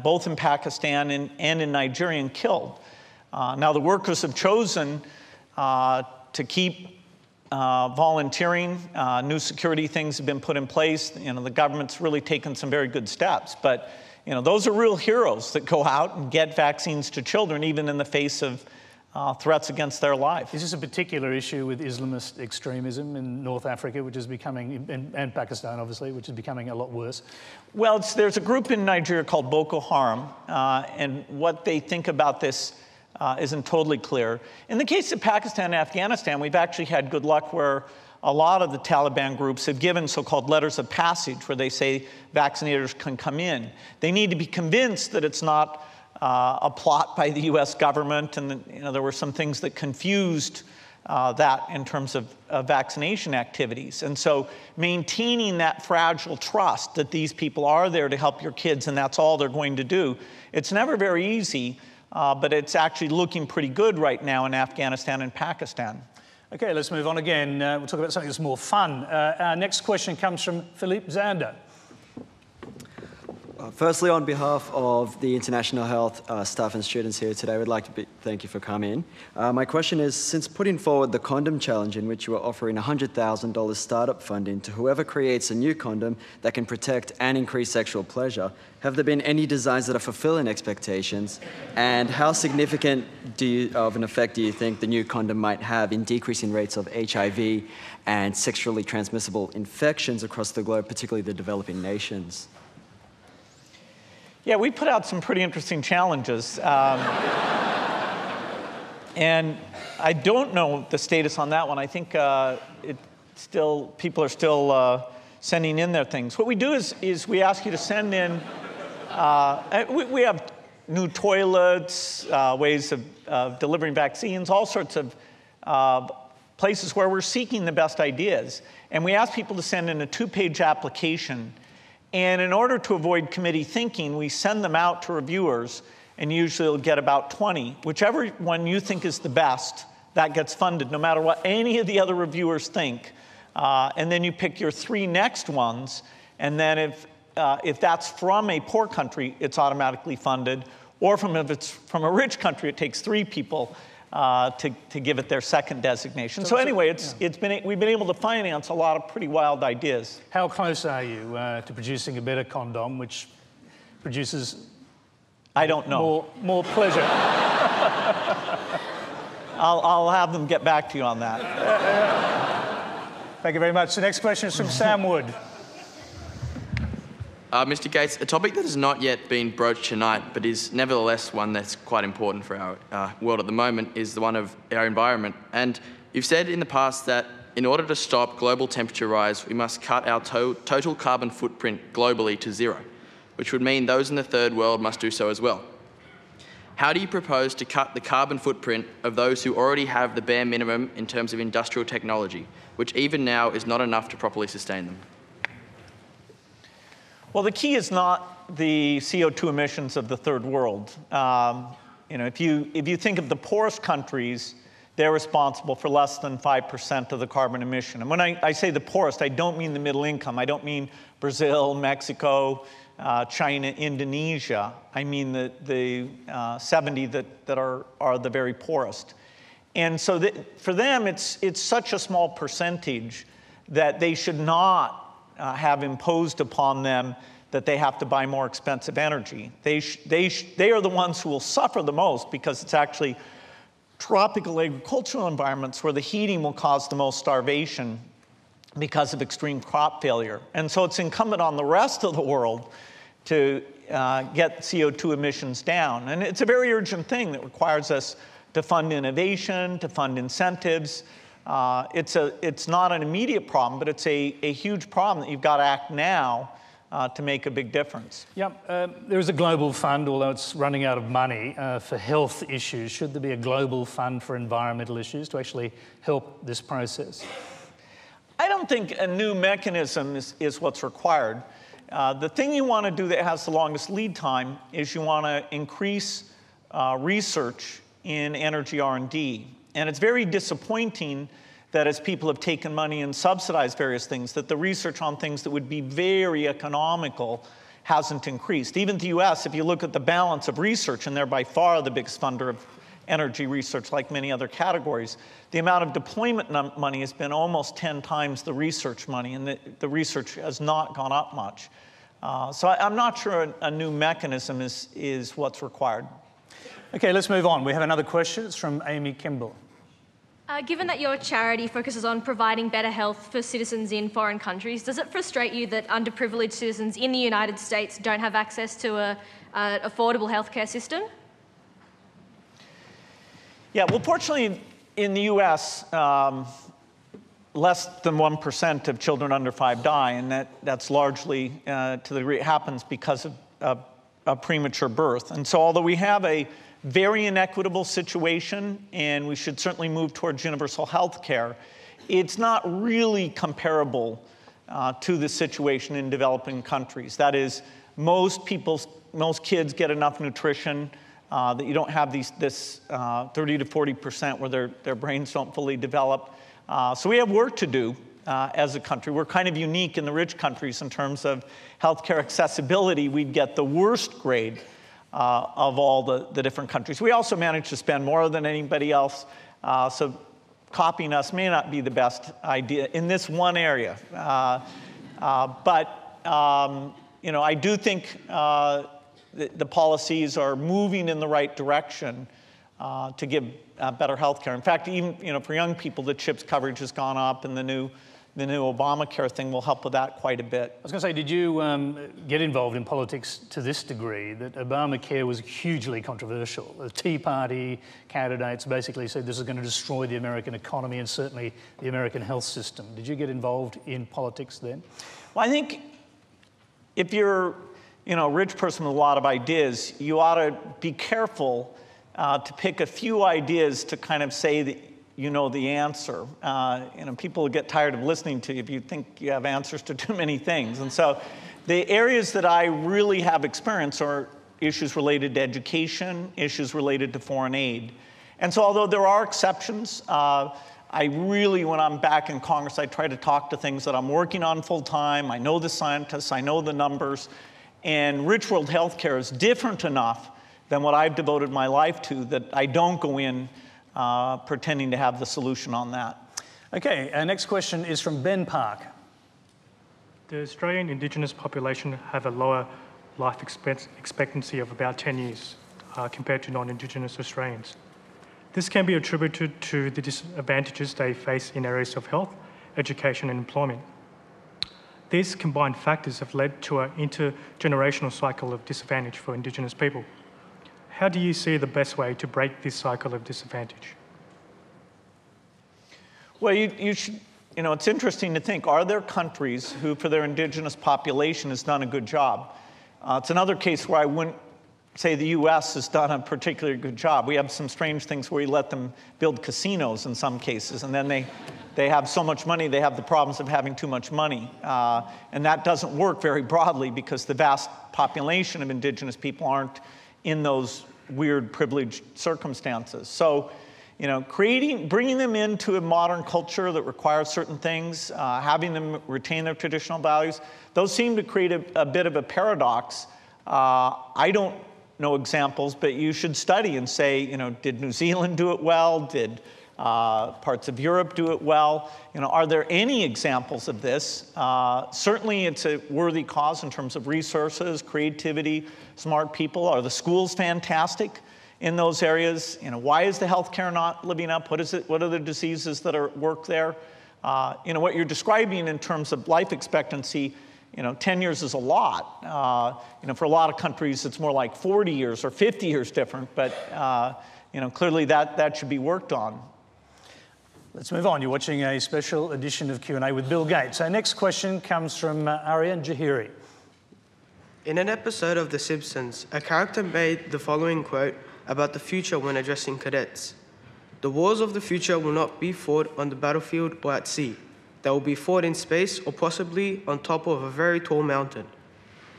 both in Pakistan and in Nigeria, and killed. Now, the workers have chosen to keep volunteering. New security things have been put in place. The government's really taken some very good steps. But those are real heroes that go out and get vaccines to children, even in the face of threats against their life. Is this a particular issue with Islamist extremism in North Africa, which is becoming, and Pakistan obviously, which is becoming a lot worse? Well, there's a group in Nigeria called Boko Haram, and what they think about this isn't totally clear. In the case of Pakistan and Afghanistan, we've actually had good luck where a lot of the Taliban groups have given so-called letters of passage where they say vaccinators can come in. They need to be convinced that it's not a plot by the US government, and there were some things that confused that in terms of vaccination activities. And so maintaining that fragile trust that these people are there to help your kids and that's all they're going to do, it's never very easy, but it's actually looking pretty good right now in Afghanistan and Pakistan. Okay, let's move on again. We'll talk about something that's more fun. Our next question comes from Philippe Zander. Firstly, on behalf of the International Health staff and students here today, we'd like to thank you for coming. My question is, since putting forward the Condom Challenge, in which you are offering $100,000 startup funding to whoever creates a new condom that can protect and increase sexual pleasure, have there been any designs that are fulfilling expectations? And how significant of an effect do you think the new condom might have in decreasing rates of HIV and sexually transmissible infections across the globe, particularly the developing nations? Yeah, we put out some pretty interesting challenges. And I don't know the status on that one. I think people are still sending in their things. What we do is we ask you to send in, we have new toilets, ways of delivering vaccines, all sorts of places where we're seeking the best ideas. And we ask people to send in a 2-page application. And in order to avoid committee thinking, we send them out to reviewers, and usually you'll get about 20. Whichever one you think is the best, that gets funded, no matter what any of the other reviewers think. And then you pick your 3 next ones, and then if that's from a poor country, it's automatically funded. Or if it's from a rich country, it takes 3 people to give it their second designation. So anyway, we've been able to finance a lot of pretty wild ideas. How close are you to producing a better condom which produces I don't know. More pleasure? I'll have them get back to you on that. Thank you very much. The next question is from Sam Wood. Mr. Gates, a topic that has not yet been broached tonight, but is nevertheless one that's quite important for our world at the moment, is the one of our environment. And you've said in the past that in order to stop global temperature rise, we must cut our total carbon footprint globally to 0, which would mean those in the third world must do so as well. How do you propose to cut the carbon footprint of those who already have the bare minimum in terms of industrial technology, which even now is not enough to properly sustain them? Well, the key is not the CO2 emissions of the third world. If you think of the poorest countries, they're responsible for less than 5% of the carbon emission. And when I say the poorest, I don't mean the middle income. I don't mean Brazil, Mexico, China, Indonesia. I mean the 70 that are the very poorest. And so for them, it's such a small percentage that they should not have imposed upon them that they have to buy more expensive energy. They are the ones who will suffer the most, because it's actually tropical agricultural environments where the heating will cause the most starvation because of extreme crop failure. And so it's incumbent on the rest of the world to get CO2 emissions down. And it's a very urgent thing that requires us to fund innovation, to fund incentives. It's not an immediate problem, but it's a huge problem that you've got to act now to make a big difference. Yeah, there is a global fund, although it's running out of money, for health issues. Should there be a global fund for environmental issues to actually help this process? I don't think a new mechanism is what's required. The thing you want to do that has the longest lead time is you want to increase research in energy R&D. And it's very disappointing that as people have taken money and subsidized various things, that the research on things that would be very economical hasn't increased. Even the US, if you look at the balance of research, and they're by far the biggest funder of energy research like many other categories, the amount of deployment money has been almost 10 times the research money, and the research has not gone up much. So I'm not sure a new mechanism is what's required. Okay, let's move on. We have another question. It's from Amy Kimball. Given that your charity focuses on providing better health for citizens in foreign countries, does it frustrate you that underprivileged citizens in the United States don't have access to an affordable healthcare system? Yeah, well, fortunately, in the US, less than 1% of children under 5 die, and that's largely to the degree it happens because of premature birth. And so although we have a very inequitable situation, and we should certainly move towards universal health care. It's not really comparable to the situation in developing countries. That is, most kids get enough nutrition that you don't have this 30 to 40% where their brains don't fully develop. So we have work to do as a country. We're kind of unique in the rich countries in terms of healthcare accessibility. We'd get the worst grade of all the different countries. We also manage to spend more than anybody else. So copying us may not be the best idea in this one area. But I do think the policies are moving in the right direction to give better health care. In fact, even for young people, the CHIPS coverage has gone up, and the new Obamacare thing will help with that quite a bit. I was going to say, did you get involved in politics to this degree that Obamacare was hugely controversial? The Tea Party candidates basically said this is going to destroy the American economy and certainly the American health system. Did you get involved in politics then? Well, I think if you're a rich person with a lot of ideas, you ought to be careful to pick a few ideas to kind of say that you know the answer. People get tired of listening to you if you think you have answers to too many things. And so the areas that I really have experience are issues related to education, issues related to foreign aid. And so although there are exceptions, I really, when I'm back in Congress, I try to talk to things that I'm working on full time. I know the scientists, I know the numbers. And rich world healthcare is different enough than what I've devoted my life to that I don't go in pretending to have the solution on that. Okay, our next question is from Ben Park. The Australian Indigenous population have a lower life expectancy of about 10 years compared to non-Indigenous Australians. This can be attributed to the disadvantages they face in areas of health, education and employment. These combined factors have led to an intergenerational cycle of disadvantage for Indigenous people. How do you see the best way to break this cycle of disadvantage? Well, you should, it's interesting to think, are there countries who, for their Indigenous population, has done a good job? It's another case where I wouldn't say the US has done a particularly good job. We have some strange things where we let them build casinos in some cases, and then they have so much money, they have the problems of having too much money. And that doesn't work very broadly because the vast population of Indigenous people aren't in those weird privileged circumstances. So, bringing them into a modern culture that requires certain things, having them retain their traditional values, those seem to create a bit of a paradox. I don't know examples, but you should study and say, did New Zealand do it well? Did parts of Europe do it well? Are there any examples of this? Certainly it's a worthy cause in terms of resources, creativity, smart people. Are the schools fantastic in those areas? Why is the healthcare not living up? What are the diseases that are at work there? What you're describing in terms of life expectancy, 10 years is a lot. For a lot of countries, it's more like 40 years or 50 years different, but clearly that should be worked on. Let's move on. You're watching a special edition of Q&A with Bill Gates. Our next question comes from Aryan Jahiri. In an episode of The Simpsons, a character made the following quote about the future when addressing cadets. The wars of the future will not be fought on the battlefield or at sea. They will be fought in space or possibly on top of a very tall mountain.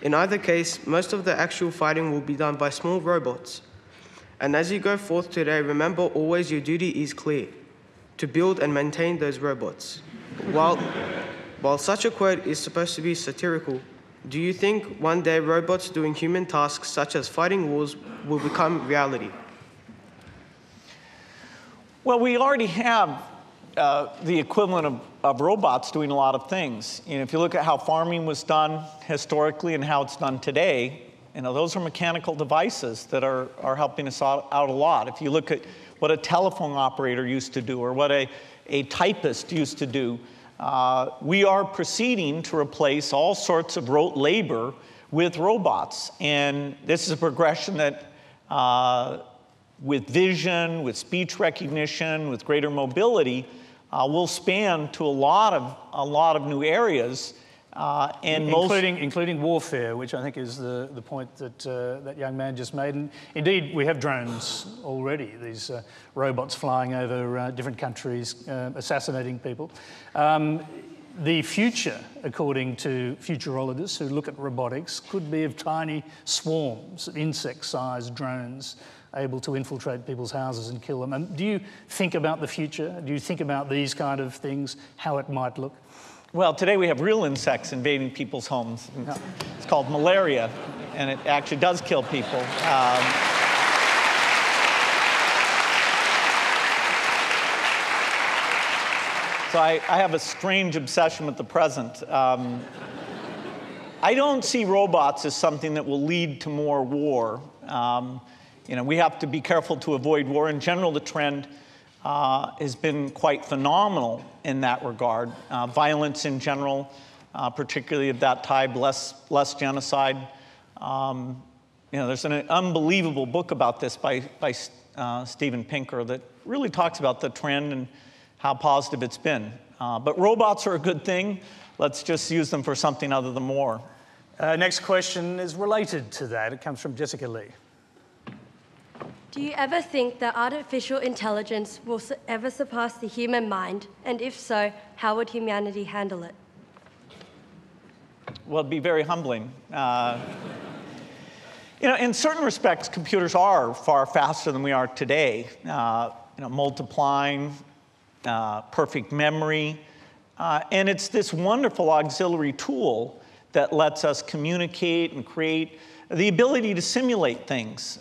In either case, most of the actual fighting will be done by small robots. And as you go forth today, remember always your duty is clear, to build and maintain those robots. While such a quote is supposed to be satirical, do you think one day robots doing human tasks such as fighting wars will become reality? Well, we already have the equivalent of robots doing a lot of things. If you look at how farming was done historically and how it's done today, those are mechanical devices that are helping us out a lot. If you look at what a telephone operator used to do or what a typist used to do, we are proceeding to replace all sorts of rote labor with robots. And this is a progression that with vision, with speech recognition, with greater mobility, will span to a lot of new areas And including warfare, which I think is the point that that young man just made. And indeed, we have drones already, these robots flying over different countries, assassinating people. The future, according to futurologists who look at robotics, could be of tiny swarms of insect-sized drones able to infiltrate people's houses and kill them. And do you think about the future? Do you think about these kind of things, how it might look? Well, today we have real insects invading people's homes. It's called malaria, and it actually does kill people. So I have a strange obsession with the present. I don't see robots as something that will lead to more war. We have to be careful to avoid war. In general, the trend has been quite phenomenal in that regard. Violence in general, particularly of that type, less genocide. There's an unbelievable book about this by Steven Pinker that really talks about the trend and how positive it's been. But robots are a good thing. Let's just use them for something other than war. Next question is related to that. It comes from Jessica Lee. Do you ever think that artificial intelligence will ever surpass the human mind? And if so, how would humanity handle it? Well, it'd be very humbling. In certain respects, computers are far faster than we are today. Multiplying, perfect memory. And it's this wonderful auxiliary tool that lets us communicate and create the ability to simulate things.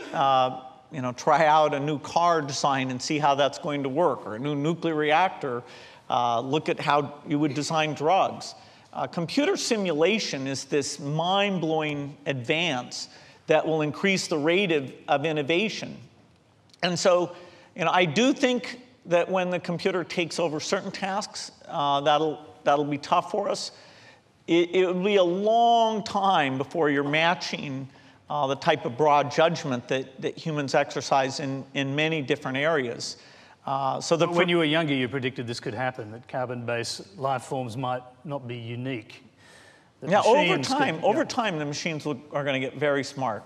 Try out a new car design and see how that's going to work, or a new nuclear reactor, look at how you would design drugs. Computer simulation is this mind-blowing advance that will increase the rate of innovation. And so, I do think that when the computer takes over certain tasks, that'll be tough for us. It will be a long time before you're matching the type of broad judgment that humans exercise in many different areas. When you were younger, you predicted this could happen, that carbon-based life forms might not be unique. Yeah, over time, the machines are going to get very smart.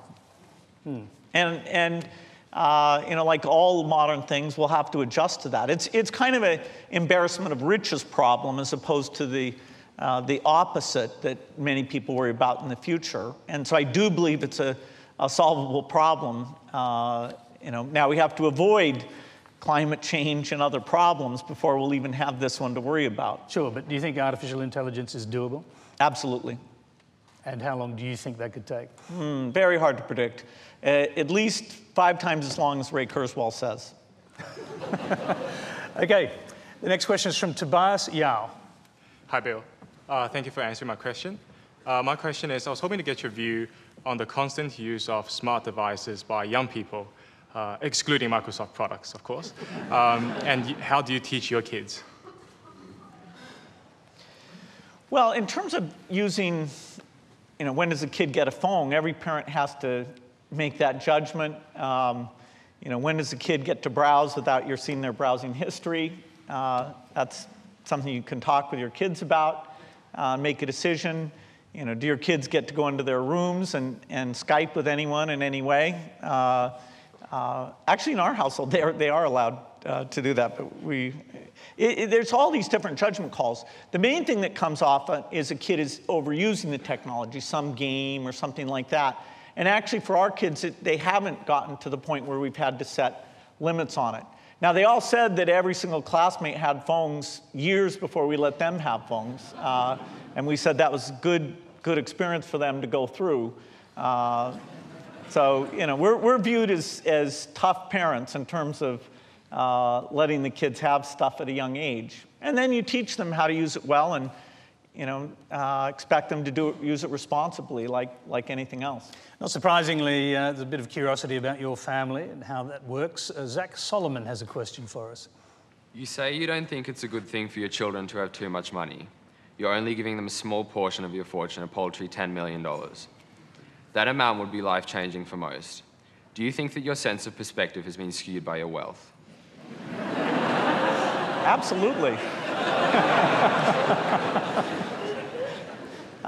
And like all modern things, we'll have to adjust to that. It's kind of an embarrassment of riches problem as opposed to the opposite that many people worry about in the future. And so I do believe it's a solvable problem. Now we have to avoid climate change and other problems before we'll even have this one to worry about. Sure, but do you think artificial intelligence is doable? Absolutely. And how long do you think that could take? Very hard to predict. At least 5 times as long as Ray Kurzweil says. Okay, the next question is from Tobias Yao. Hi, Bill. Thank you for answering my question. My question is, I was hoping to get your view on the constant use of smart devices by young people, excluding Microsoft products, of course. And how do you teach your kids? Well, in terms of using, when does a kid get a phone, every parent has to make that judgment. When does a kid get to browse without you seeing their browsing history? That's something you can talk with your kids about, make a decision. Do your kids get to go into their rooms and Skype with anyone in any way? Actually, in our household, they are allowed to do that, but there's all these different judgment calls. The main thing that comes off is a kid is overusing the technology, some game or something like that. And actually, for our kids, they haven't gotten to the point where we've had to set limits on it. Now, they all said that every single classmate had phones years before we let them have phones. And we said that was good experience for them to go through. So, we're viewed as tough parents in terms of letting the kids have stuff at a young age. And then you teach them how to use it well and, expect them to use it responsibly like anything else. Not surprisingly, there's a bit of curiosity about your family and how that works. Zach Solomon has a question for us. You say you don't think it's a good thing for your children to have too much money. You're only giving them a small portion of your fortune, a paltry $10 million. That amount would be life-changing for most. Do you think that your sense of perspective has been skewed by your wealth? Absolutely.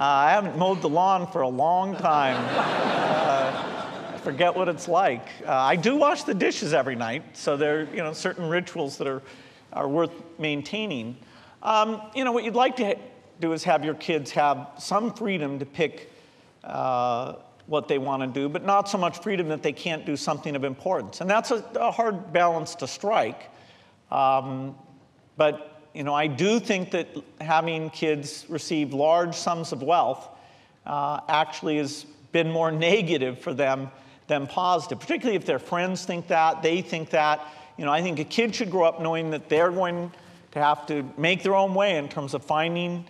I haven't mowed the lawn for a long time. I forget what it's like. I do wash the dishes every night, so there are certain rituals that are worth maintaining. What you'd like to do is have your kids have some freedom to pick what they want to do, but not so much freedom that they can't do something of importance. And that's a hard balance to strike. But I do think that having kids receive large sums of wealth actually has been more negative for them than positive, particularly if their friends think that, they think that. I think a kid should grow up knowing that they're going to have to make their own way in terms of finding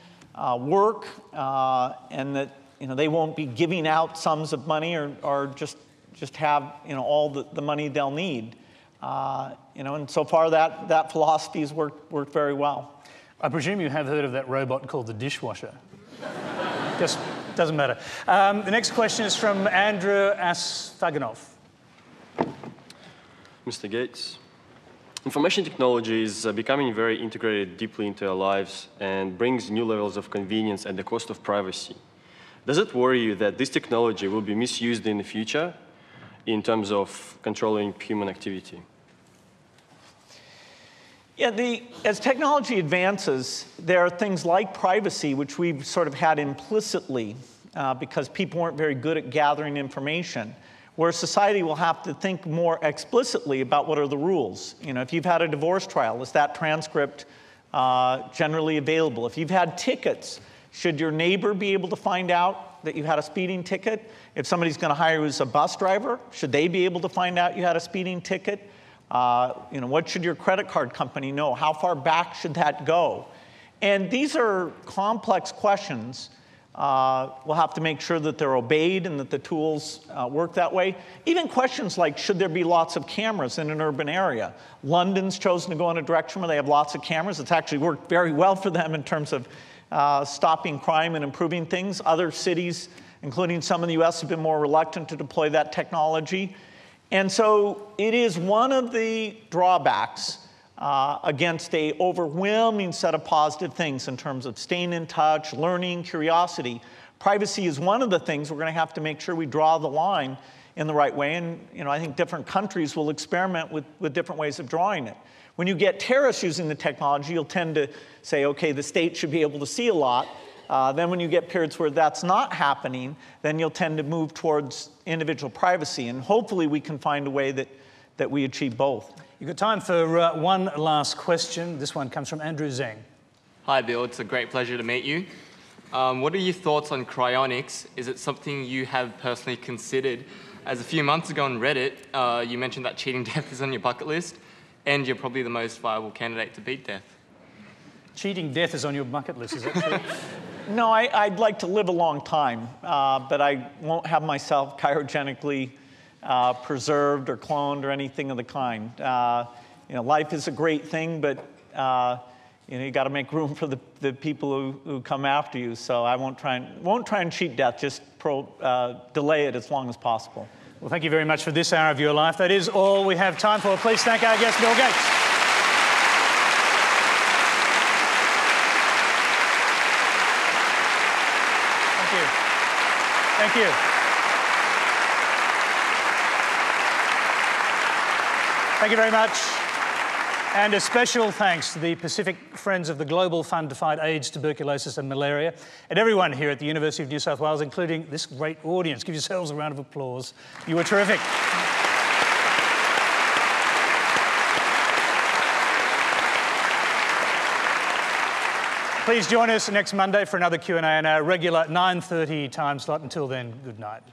work, and that they won't be giving out sums of money or just have all the money they'll need. And so far that philosophy has worked very well. I presume you have heard of that robot called the dishwasher. Just doesn't matter. The next question is from Andrew Asfaganov. Mr. Gates, information technology is becoming very integrated deeply into our lives and brings new levels of convenience at the cost of privacy. Does it worry you that this technology will be misused in the future in terms of controlling human activity? Yeah, as technology advances, there are things like privacy, which we've sort of had implicitly because people weren't very good at gathering information, where society will have to think more explicitly about what are the rules. If you've had a divorce trial, is that transcript generally available? If you've had tickets, should your neighbor be able to find out that you had a speeding ticket? If somebody's going to hire you as a bus driver, should they be able to find out you had a speeding ticket? What should your credit card company know? How far back should that go? And these are complex questions. We'll have to make sure that they're obeyed and that the tools work that way. Even questions like, should there be lots of cameras in an urban area? London's chosen to go in a direction where they have lots of cameras. It's actually worked very well for them in terms of stopping crime and improving things. Other cities, including some in the US, have been more reluctant to deploy that technology. And so it is one of the drawbacks against an overwhelming set of positive things in terms of staying in touch, learning, curiosity. Privacy is one of the things we're going to have to make sure we draw the line in the right way. And I think different countries will experiment with different ways of drawing it. When you get terrorists using the technology, you'll tend to say, okay, the state should be able to see a lot. Then when you get periods where that's not happening, then you'll tend to move towards individual privacy. And hopefully we can find a way that we achieve both. You've got time for one last question. This one comes from Andrew Zhang. Hi, Bill. It's a great pleasure to meet you. What are your thoughts on cryonics? Is it something you have personally considered? As a few months ago on Reddit, you mentioned that cheating death is on your bucket list, and you're probably the most viable candidate to beat death. Cheating death is on your bucket list, is that true? No, I'd like to live a long time, but I won't have myself cryogenically preserved or cloned or anything of the kind. Life is a great thing, but you got to make room for the people who come after you. So I won't try and cheat death. Just delay it as long as possible. Well, thank you very much for this hour of your life. That is all we have time for. Please thank our guest, Bill Gates. Thank you. Thank you very much. And a special thanks to the Pacific Friends of the Global Fund to Fight AIDS, Tuberculosis and Malaria, and everyone here at the University of New South Wales, including this great audience. Give yourselves a round of applause. You were terrific. Please join us next Monday for another Q&A in our regular 9:30 time slot. Until then, good night.